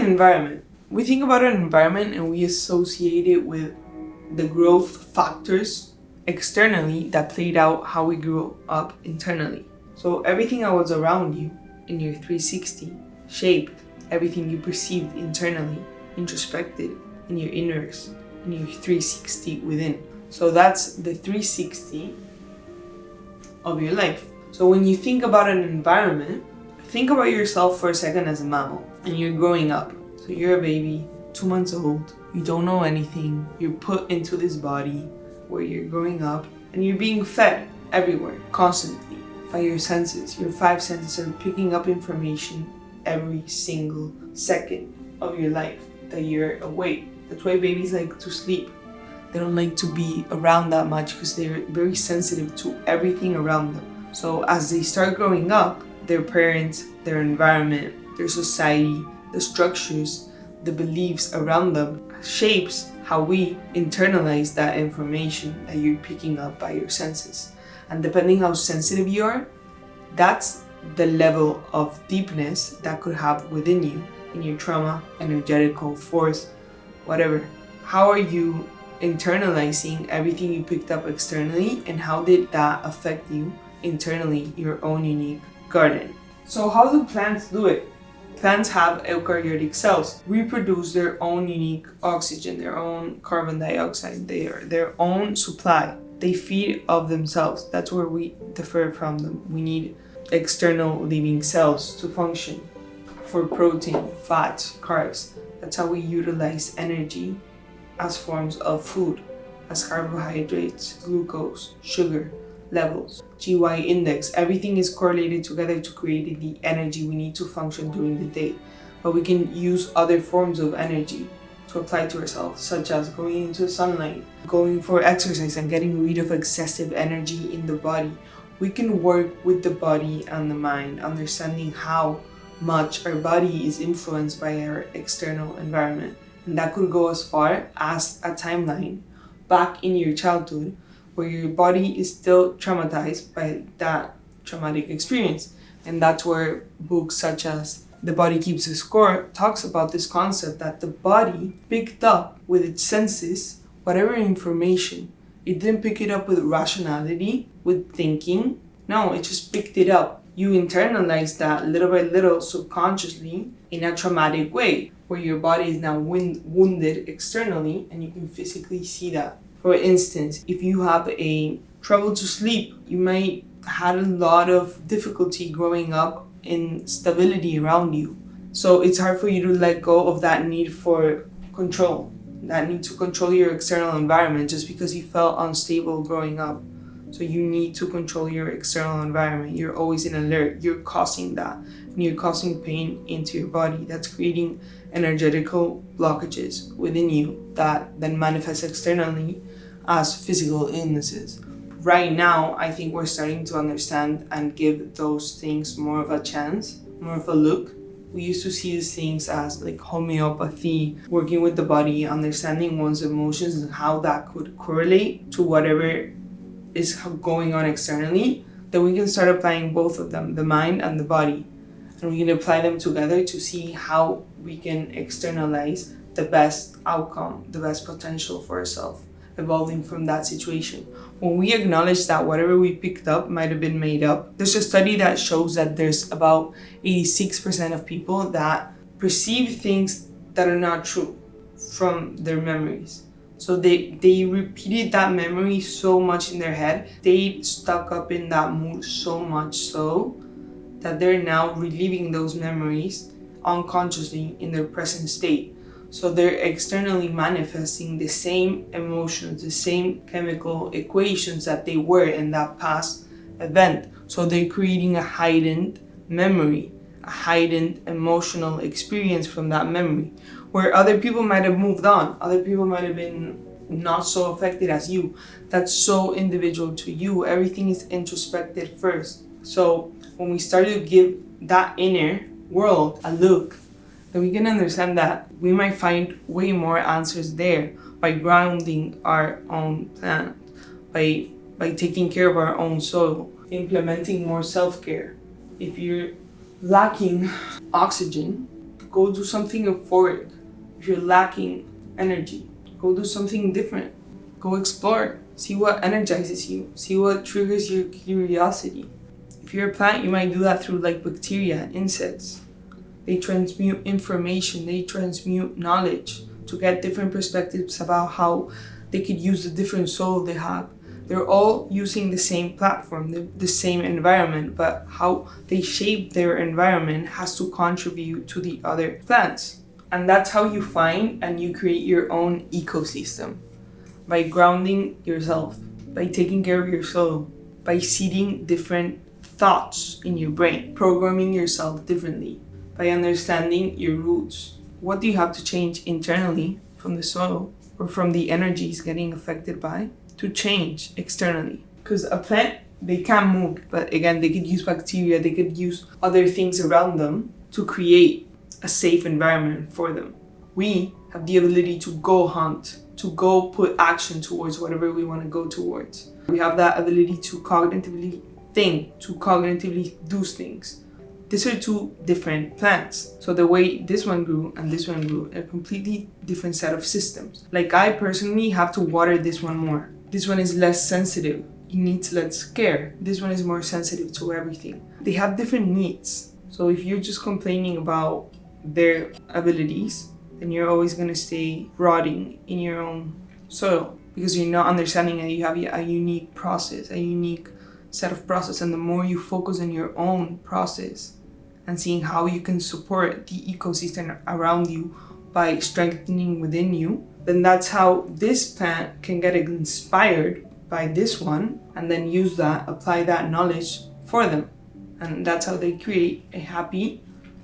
an environment? We think about an environment and we associate it with the growth factors externally that played out how we grew up internally. So everything that was around you in your 360 shaped everything you perceived internally, introspected in your inners, in your 360 within. So that's the 360 of your life. So when you think about an environment, think about yourself for a second as a mammal and you're growing up. So you're a baby, 2 months old, you don't know anything, you're put into this body where you're growing up and you're being fed everywhere, constantly, by your senses. Your 5 senses are picking up information every single second of your life that you're awake. That's why babies like to sleep. They don't like to be around that much because they're very sensitive to everything around them. So as they start growing up, their parents, their environment, their society, the structures, the beliefs around them shapes how we internalize that information that you're picking up by your senses. And depending how sensitive you are, that's the level of deepness that could have within you in your trauma, energetical force, whatever. How are you internalizing everything you picked up externally, and how did that affect you internally, your own unique garden? So how do plants do it? Plants have eukaryotic cells, reproduce their own unique oxygen, their own carbon dioxide, their own supply. They feed of themselves. That's where we differ from them. We need external living cells to function for protein, fats, carbs. That's how we utilize energy as forms of food, as carbohydrates, glucose, sugar levels, GY index. Everything is correlated together to create the energy we need to function during the day. But we can use other forms of energy to apply to ourselves, such as going into sunlight, going for exercise and getting rid of excessive energy in the body. We can work with the body and the mind, understanding how much our body is influenced by our external environment. And that could go as far as a timeline back in your childhood where your body is still traumatized by that traumatic experience. And that's where books such as The Body Keeps a Score talks about this concept that the body picked up with its senses whatever information. It didn't pick it up with rationality, with thinking. No, it just picked it up. You internalize that little by little subconsciously in a traumatic way, where your body is now wounded externally and you can physically see that. For instance, if you have a trouble to sleep, you might had a lot of difficulty growing up in stability around you. So it's hard for you to let go of that need for control, that need to control your external environment just because you felt unstable growing up. So you need to control your external environment. You're always in alert. You're causing that. And you're causing pain into your body. That's creating energetical blockages within you that then manifest externally as physical illnesses. Right now, I think we're starting to understand and give those things more of a chance, more of a look. We used to see these things as like homeopathy, working with the body, understanding one's emotions and how that could correlate to whatever is going on externally. Then we can start applying both of them, the mind and the body. And we can apply them together to see how we can externalize the best outcome, the best potential for ourselves, evolving from that situation. When we acknowledge that whatever we picked up might have been made up, there's a study that shows that there's about 86% of people that perceive things that are not true from their memories. So they repeated that memory so much in their head, they stuck up in that mood so much so that they're now reliving those memories unconsciously in their present state. So they're externally manifesting the same emotions, the same chemical equations that they were in that past event. So they're creating a heightened memory, a heightened emotional experience from that memory, where other people might have moved on, other people might have been not so affected as you. That's so individual to you. Everything is introspected first. So when we start to give that inner world a look, then we can understand that we might find way more answers there by grounding our own plant, by taking care of our own soil, implementing more self-care. If you're lacking oxygen, Go do something euphoric. If you're lacking energy, go do something different. Go explore. See what energizes you. See what triggers your curiosity. If you're a plant, you might do that through like bacteria, insects. They transmute information, they transmute knowledge to get different perspectives about how they could use the different soil they have. They're all using the same platform, the same environment, but how they shape their environment has to contribute to the other plants. And that's how you find and you create your own ecosystem. By grounding yourself, by taking care of your soul, by seeding different thoughts in your brain, programming yourself differently, by understanding your roots. What do you have to change internally from the soil or from the energies getting affected by to change externally? Because a plant, they can't move, but again, they could use bacteria, they could use other things around them to create a safe environment for them. We have the ability to go hunt, to go put action towards whatever we want to go towards. We have that ability to cognitively think, to cognitively do things. These are two different plants. So the way this one grew and this one grew, a completely different set of systems. Like I personally have to water this one more. This one is less sensitive. It needs less care. This one is more sensitive to everything. They have different needs. So if you're just complaining about their abilities, then you're always going to stay rotting in your own soil because you're not understanding that you have a unique process, a unique set of process. And the more you focus on your own process and seeing how you can support the ecosystem around you by strengthening within you, then that's how this plant can get inspired by this one and then use that, apply that knowledge for them. And that's how they create a happy,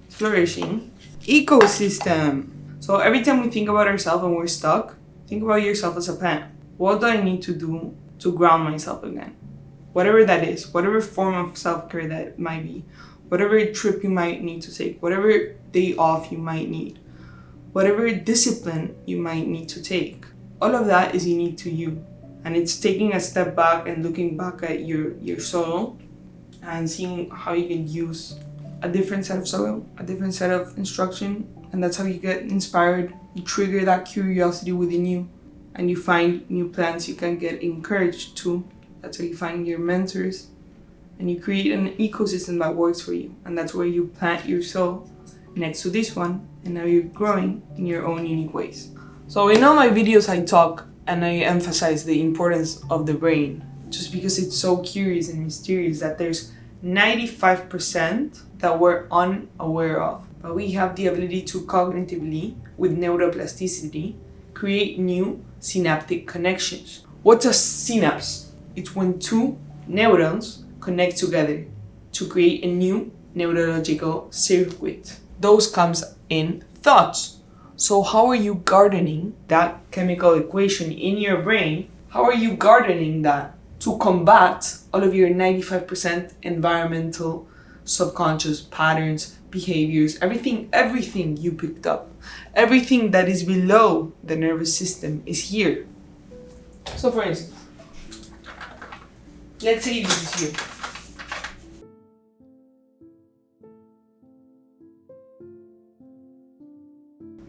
flourishing ecosystem. So every time we think about ourselves and we're stuck, think about yourself as a plant. What do I need to do to ground myself again? Whatever that is, whatever form of self-care that might be, whatever trip you might need to take, whatever day off you might need, whatever discipline you might need to take. All of that is unique to you. And it's taking a step back and looking back at your soil and seeing how you can use a different set of soil, a different set of instruction. And that's how you get inspired. You trigger that curiosity within you and you find new plants you can get encouraged to. That's how you find your mentors and you create an ecosystem that works for you. And that's where you plant your soul next to this one. And now you're growing in your own unique ways. So in all my videos I talk and I emphasize the importance of the brain just because it's so curious and mysterious that there's 95% that we're unaware of. But we have the ability to cognitively, with neuroplasticity, create new synaptic connections. What's a synapse? It's when two neurons connect together to create a new neurological circuit. Those comes in thoughts. So how are you gardening that chemical equation in your brain? How are you gardening that to combat all of your 95% environmental subconscious patterns, behaviors, everything you picked up, everything that is below the nervous system is here. So for instance, let's say this is here.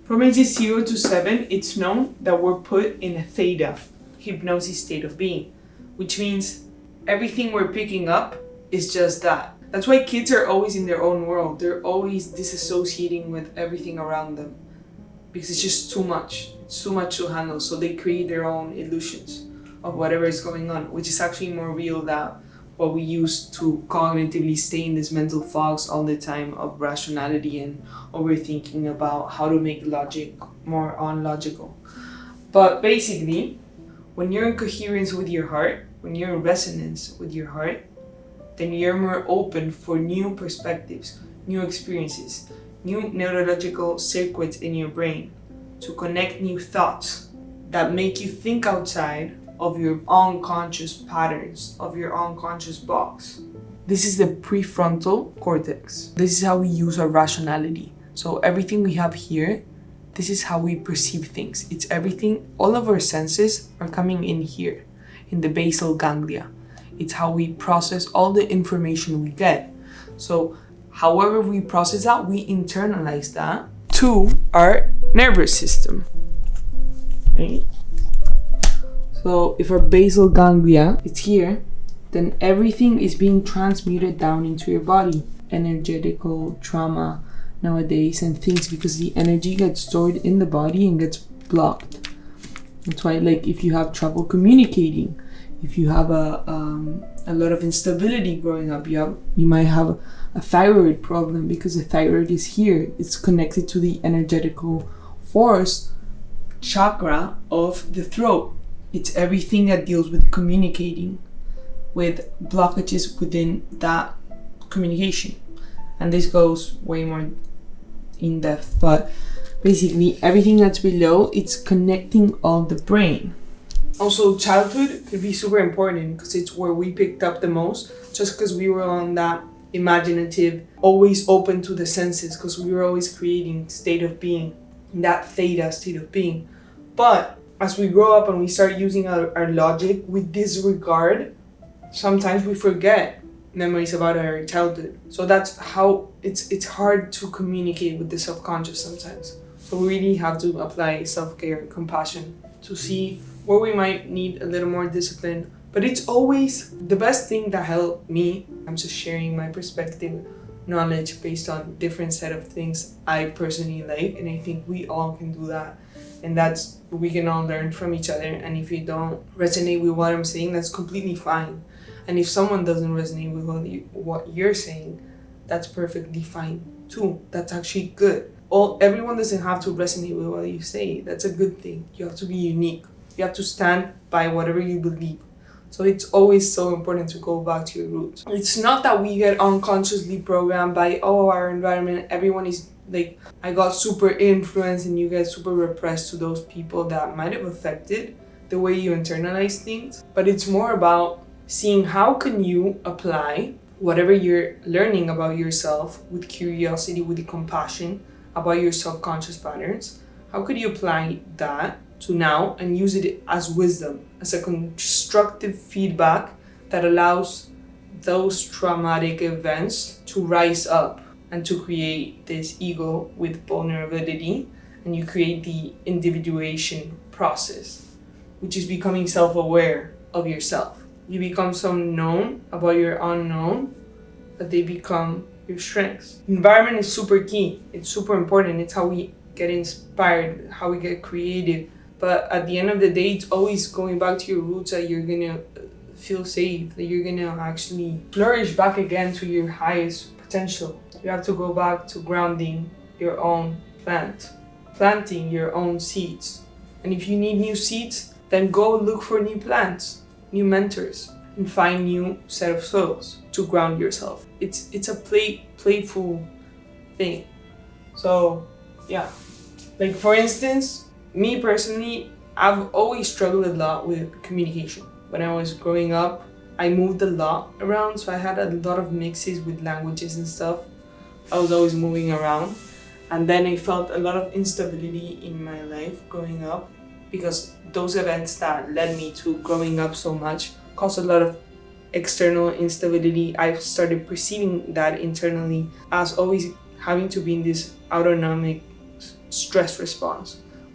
From ages 0 to 7, it's known that we're put in a theta, hypnosis state of being, which means everything we're picking up is just that. That's why kids are always in their own world. They're always disassociating with everything around them because it's just too much. It's too much to handle. So they create their own illusions of whatever is going on, which is actually more real than what we use to cognitively stay in this mental fogs all the time of rationality and overthinking about how to make logic more unlogical. But basically, when you're in coherence with your heart, when you're in resonance with your heart, then you're more open for new perspectives, new experiences, new neurological circuits in your brain to connect new thoughts that make you think outside of your unconscious patterns, of your unconscious box. This is the prefrontal cortex. This is how we use our rationality. So everything we have here, this is how we perceive things. It's everything, all of our senses are coming in here, in the basal ganglia. It's how we process all the information we get. So however we process that, we internalize that to our nervous system. Right? So if our basal ganglia is here, then everything is being transmuted down into your body. Energetical trauma nowadays and things, because the energy gets stored in the body and gets blocked. That's why, like, if you have trouble communicating, if you have a lot of instability growing up, you might have a thyroid problem, because the thyroid is here. It's connected to the energetical force chakra of the throat. It's everything that deals with communicating, with blockages within that communication. And this goes way more in depth, but basically everything that's below, it's connecting all the brain. Also, childhood could be super important because it's where we picked up the most, just because we were on that imaginative, always open to the senses, because we were always creating state of being, that theta state of being. But as we grow up and we start using our logic, we disregard, sometimes we forget memories about our childhood. So that's how it's hard to communicate with the subconscious sometimes. So we really have to apply self-care, compassion, to see where we might need a little more discipline. But it's always the best thing that helped me. I'm just sharing my perspective, knowledge based on different set of things I personally like, and I think we all can do that. And that's, we can all learn from each other. And if you don't resonate with what I'm saying, that's completely fine. And if someone doesn't resonate with what you're saying, that's perfectly fine too. That's actually good. Everyone doesn't have to resonate with what you say. That's a good thing. You have to be unique. You have to stand by whatever you believe. So it's always so important to go back to your roots. It's not that we get unconsciously programmed by, our environment. Everyone is like, I got super influenced and you get super repressed to those people that might have affected the way you internalize things. But it's more about seeing how can you apply whatever you're learning about yourself with curiosity, with compassion about your subconscious patterns. How could you apply that to now and use it as wisdom, as a constructive feedback that allows those traumatic events to rise up and to create this ego with vulnerability, and you create the individuation process, which is becoming self-aware of yourself. You become so known about your unknown that they become your strengths. Environment is super key. It's super important. It's how we get inspired, how we get creative. But at the end of the day, it's always going back to your roots, that you're gonna feel safe, that you're gonna actually flourish back again to your highest potential. You have to go back to grounding your own planting your own seeds. And if you need new seeds, then go look for new plants, new mentors, and find new set of soils to ground yourself. It's a playful thing. So yeah, like for instance, me personally, I've always struggled a lot with communication. When I was growing up, I moved a lot around, so I had a lot of mixes with languages and stuff. I was always moving around, and then I felt a lot of instability in my life growing up, because those events that led me to growing up so much caused a lot of external instability. I started perceiving that internally as always having to be in this autonomic stress response.